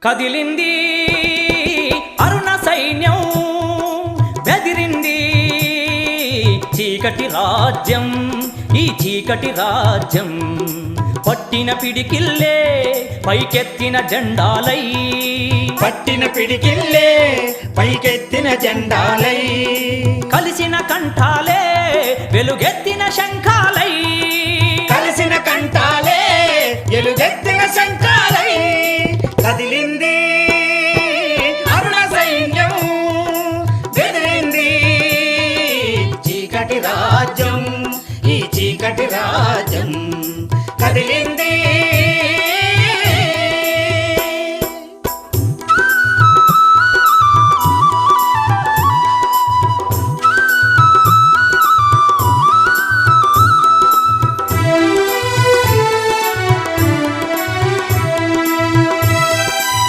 కదిలింది అరుణ సైన్యం, బెదిరింది చీకటి రాజ్యం, ఈ చీకటి రాజ్యం. పట్టిన పిడికిల్లే పైకెత్తిన జెండాలై, పట్టిన పిడికిల్లే పైకెత్తిన జెండాలై, కలిసిన కంఠాలే వెలుగెత్తిన శంఖాలై, కలిసిన కంఠాలే ఎలుగెత్తిన శంఖాలై. కదిలింది